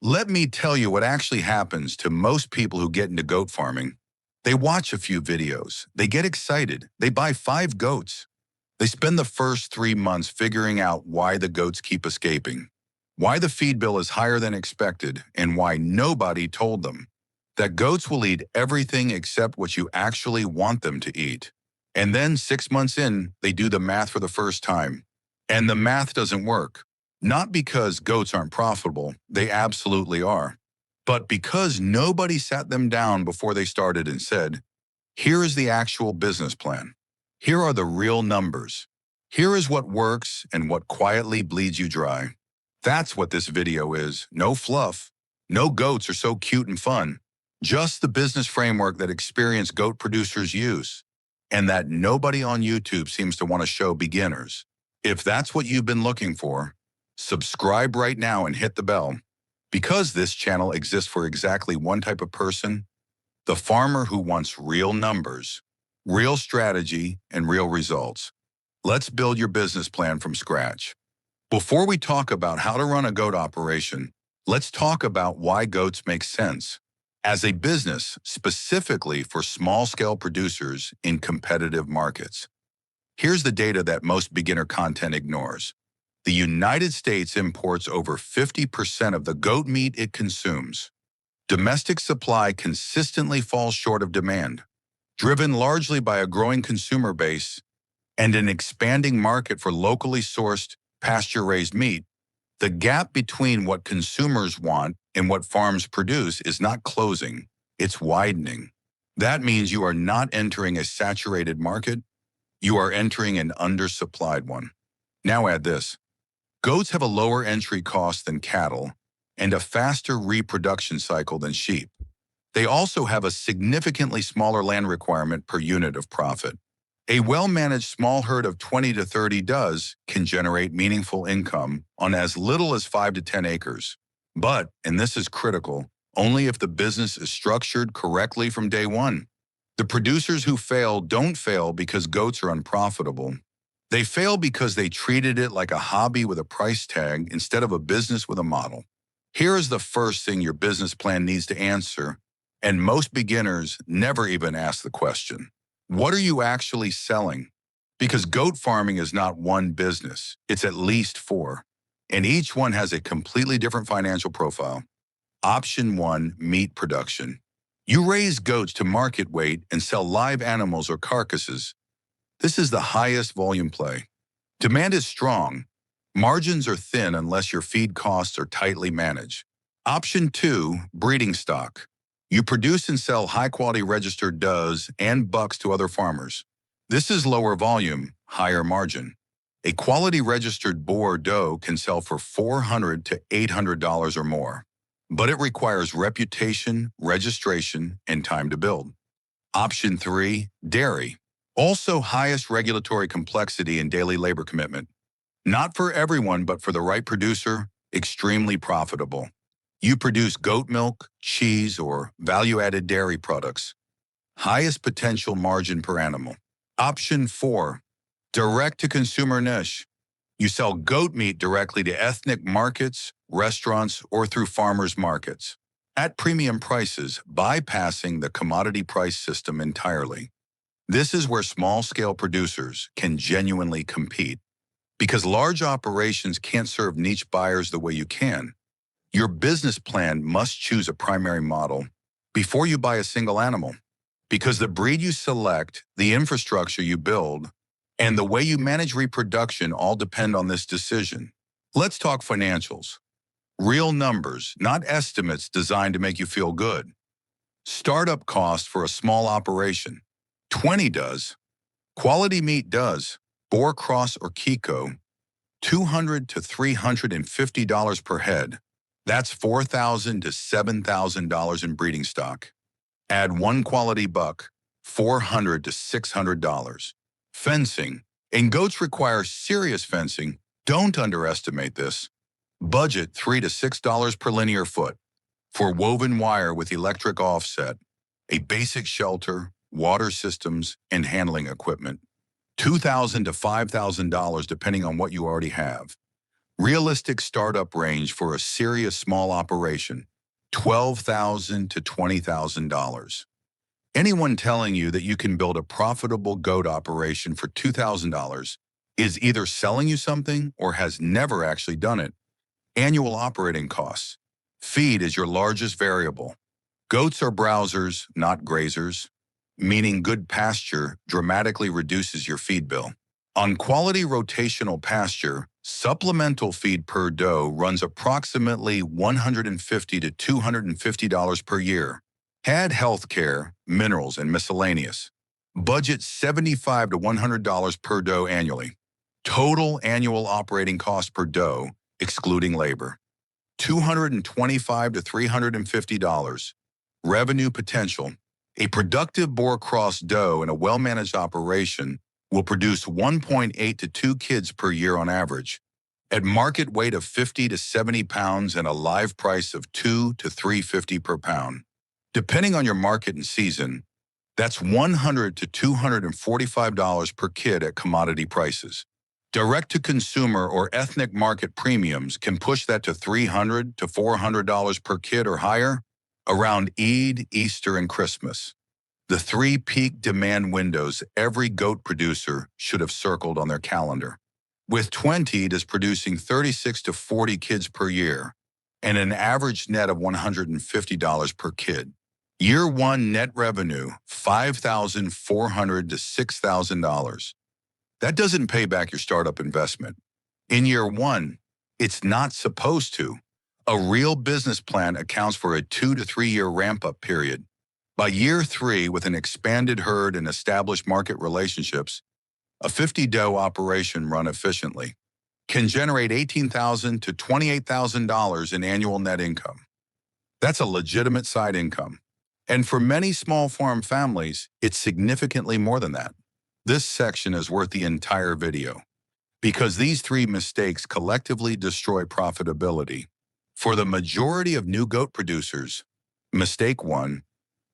Let me tell you what actually happens to most people who get into goat farming. They watch a few videos, they get excited, they buy 5 goats. They spend the first 3 months figuring out why the goats keep escaping, why the feed bill is higher than expected, and why nobody told them that goats will eat everything except what you actually want them to eat. And then 6 months in, they do the math for the first time. And the math doesn't work. Not because goats aren't profitable, they absolutely are. But because nobody sat them down before they started and said, here is the actual business plan. Here are the real numbers. Here is what works and what quietly bleeds you dry. That's what this video is. No fluff. No goats are so cute and fun. Just the business framework that experienced goat producers use, and that nobody on YouTube seems to want to show beginners. If that's what you've been looking for, subscribe right now and hit the bell. Because this channel exists for exactly one type of person, the farmer who wants real numbers, real strategy, and real results. Let's build your business plan from scratch. Before we talk about how to run a goat operation, let's talk about why goats make sense as a business specifically for small-scale producers in competitive markets. Here's the data that most beginner content ignores. The United States imports over 50% of the goat meat it consumes. Domestic supply consistently falls short of demand, driven largely by a growing consumer base and an expanding market for locally sourced, pasture-raised meat. The gap between what consumers want and what farms produce is not closing, it's widening. That means you are not entering a saturated market, you are entering an undersupplied one. Now add this. Goats have a lower entry cost than cattle and a faster reproduction cycle than sheep. They also have a significantly smaller land requirement per unit of profit. A well-managed small herd of 20 to 30 does can generate meaningful income on as little as 5 to 10 acres. But, and this is critical, only if the business is structured correctly from day one. The producers who fail don't fail because goats are unprofitable. They fail because they treated it like a hobby with a price tag instead of a business with a model. Here is the first thing your business plan needs to answer, and most beginners never even ask the question. What are you actually selling? Because goat farming is not one business, it's at least 4. And each one has a completely different financial profile. Option 1, meat production. You raise goats to market weight and sell live animals or carcasses. This is the highest volume play. Demand is strong. Margins are thin unless your feed costs are tightly managed. Option 2, breeding stock. You produce and sell high-quality registered does and bucks to other farmers. This is lower volume, higher margin. A quality registered Boer doe can sell for $400 to $800 or more, but it requires reputation, registration, and time to build. Option 3, dairy. Also highest regulatory complexity and daily labor commitment. Not for everyone, but for the right producer, extremely profitable. You produce goat milk, cheese, or value-added dairy products. Highest potential margin per animal. Option 4, direct-to-consumer niche. You sell goat meat directly to ethnic markets, restaurants, or through farmers markets at premium prices, bypassing the commodity price system entirely. This is where small-scale producers can genuinely compete. Because large operations can't serve niche buyers the way you can, your business plan must choose a primary model before you buy a single animal. Because the breed you select, the infrastructure you build, and the way you manage reproduction all depend on this decision. Let's talk financials. Real numbers, not estimates designed to make you feel good. Startup cost for a small operation. 20 does. Quality meat does. Boer cross or Kiko. $200 to $350 per head. That's $4,000 to $7,000 in breeding stock. Add 1 quality buck, $400 to $600. Fencing. And goats require serious fencing. Don't underestimate this. Budget $3 to $6 per linear foot. For woven wire with electric offset, a basic shelter, water systems, and handling equipment. $2,000 to $5,000 depending on what you already have. Realistic startup range for a serious small operation, $12,000 to $20,000. Anyone telling you that you can build a profitable goat operation for $2,000 is either selling you something or has never actually done it. Annual operating costs. Feed is your largest variable. Goats are browsers, not grazers, meaning good pasture dramatically reduces your feed bill. On quality rotational pasture, supplemental feed per doe runs approximately $150 to $250 per year. Add healthcare, minerals, and miscellaneous. Budget $75 to $100 per doe annually. Total annual operating cost per doe, excluding labor, $225 to $350. Revenue potential. A productive Boer cross doe in a well-managed operation will produce 1.8 to 2 kids per year on average, at market weight of 50 to 70 pounds and a live price of $2 to $3.50 per pound. Depending on your market and season, that's $100 to $245 per kid at commodity prices. Direct-to-consumer or ethnic market premiums can push that to $300 to $400 per kid or higher around Eid, Easter, and Christmas. The 3 peak demand windows every goat producer should have circled on their calendar. With 20, it is producing 36 to 40 kids per year and an average net of $150 per kid. Year 1 net revenue, $5,400 to $6,000. That doesn't pay back your startup investment. In year 1, it's not supposed to. A real business plan accounts for a 2 to 3 year ramp-up period. By year 3, with an expanded herd and established market relationships, a 50 doe operation run efficiently can generate $18,000 to $28,000 in annual net income. That's a legitimate side income. And for many small farm families, it's significantly more than that. This section is worth the entire video because these 3 mistakes collectively destroy profitability. For the majority of new goat producers, mistake 1,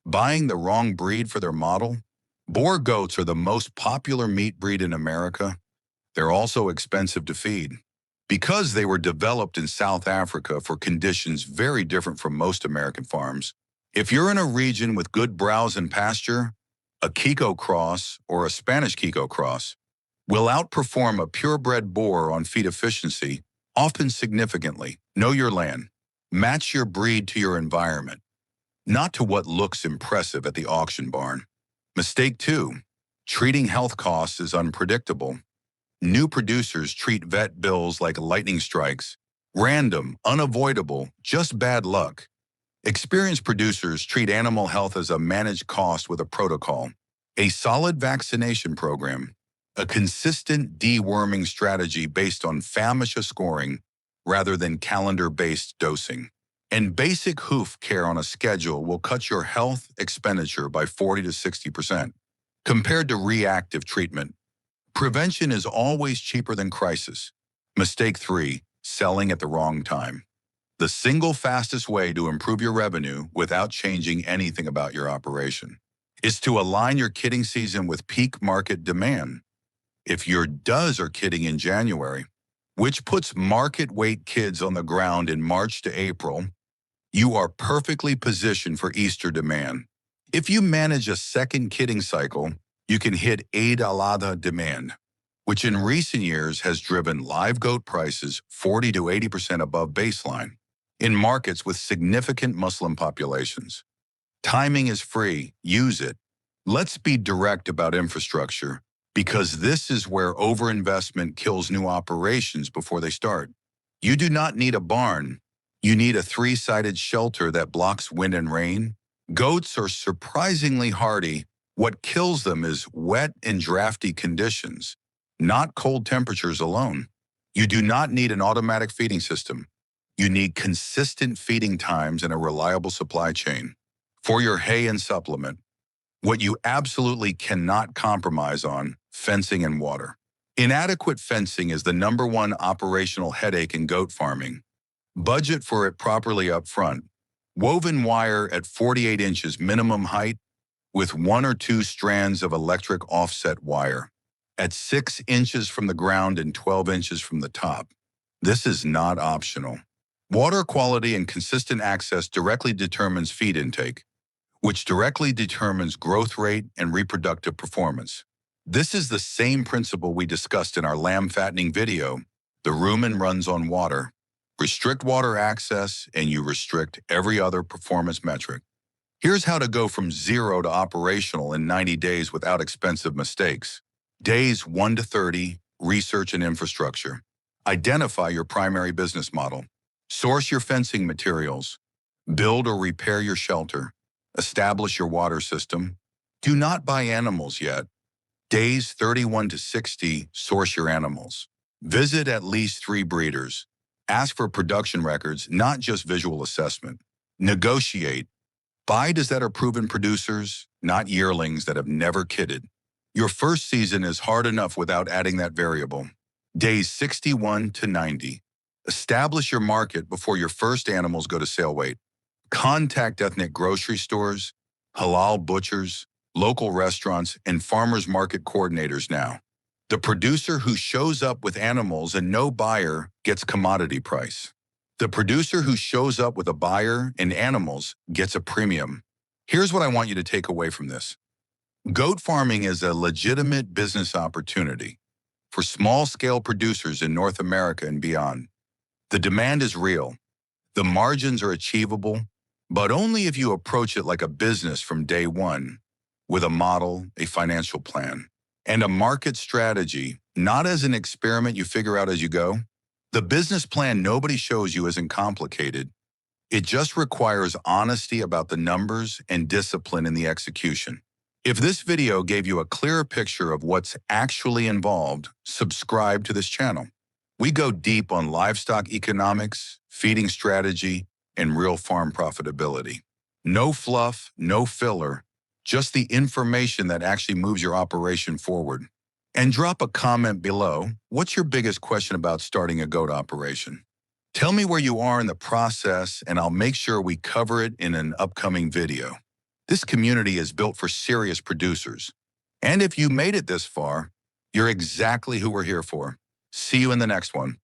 buying the wrong breed for their model. Boer goats are the most popular meat breed in America. They're also expensive to feed. Because they were developed in South Africa for conditions very different from most American farms, if you're in a region with good browse and pasture, a Kiko cross or a Spanish Kiko cross will outperform a purebred Boer on feed efficiency, often significantly. Know your land. Match your breed to your environment, not to what looks impressive at the auction barn. Mistake 2, treating health costs as unpredictable. New producers treat vet bills like lightning strikes, random, unavoidable, just bad luck. Experienced producers treat animal health as a managed cost with a protocol, a solid vaccination program, a consistent deworming strategy based on FAMISHA scoring rather than calendar-based dosing. And basic hoof care on a schedule will cut your health expenditure by 40 to 60%. Compared to reactive treatment, prevention is always cheaper than crisis. Mistake 3, selling at the wrong time. The single fastest way to improve your revenue without changing anything about your operation is to align your kidding season with peak market demand. If your does are kidding in January, which puts market weight kids on the ground in March to April, you are perfectly positioned for Easter demand. If you manage a second kidding cycle, you can hit Eid al-Adha demand, which in recent years has driven live goat prices 40 to 80% above baseline in markets with significant Muslim populations. Timing is free. Use it. Let's be direct about infrastructure, because this is where overinvestment kills new operations before they start. You do not need a barn. You need a 3-sided shelter that blocks wind and rain. Goats are surprisingly hardy. What kills them is wet and drafty conditions, not cold temperatures alone. You do not need an automatic feeding system. You need consistent feeding times and a reliable supply chain. For your hay and supplement, what you absolutely cannot compromise on, fencing and water. Inadequate fencing is the #1 operational headache in goat farming. Budget for it properly up front. Woven wire at 48 inches minimum height with 1 or 2 strands of electric offset wire at 6 inches from the ground and 12 inches from the top. This is not optional. Water quality and consistent access directly determines feed intake, which directly determines growth rate and reproductive performance. This is the same principle we discussed in our lamb fattening video. The rumen runs on water. Restrict water access, and you restrict every other performance metric. Here's how to go from 0 to operational in 90 days without expensive mistakes. Days 1 to 30, research and infrastructure. Identify your primary business model. Source your fencing materials. Build or repair your shelter. Establish your water system. Do not buy animals yet. Days 31 to 60, source your animals. Visit at least 3 breeders. Ask for production records, not just visual assessment. Negotiate. Buy does that are proven producers, not yearlings that have never kidded. Your first season is hard enough without adding that variable. Days 61 to 90. Establish your market before your first animals go to sale weight. Contact ethnic grocery stores, halal butchers, local restaurants, and farmers market coordinators now. The producer who shows up with animals and no buyer gets commodity price. The producer who shows up with a buyer and animals gets a premium. Here's what I want you to take away from this. Goat farming is a legitimate business opportunity for small-scale producers in North America and beyond. The demand is real. The margins are achievable, but only if you approach it like a business from day one, with a model, a financial plan, and a market strategy, not as an experiment you figure out as you go. The business plan nobody shows you isn't complicated. It just requires honesty about the numbers and discipline in the execution. If this video gave you a clearer picture of what's actually involved, subscribe to this channel. We go deep on livestock economics, feeding strategy, and real farm profitability. No fluff, no filler, just the information that actually moves your operation forward. And drop a comment below. What's your biggest question about starting a goat operation? Tell me where you are in the process, and I'll make sure we cover it in an upcoming video. This community is built for serious producers. And if you made it this far, you're exactly who we're here for. See you in the next one.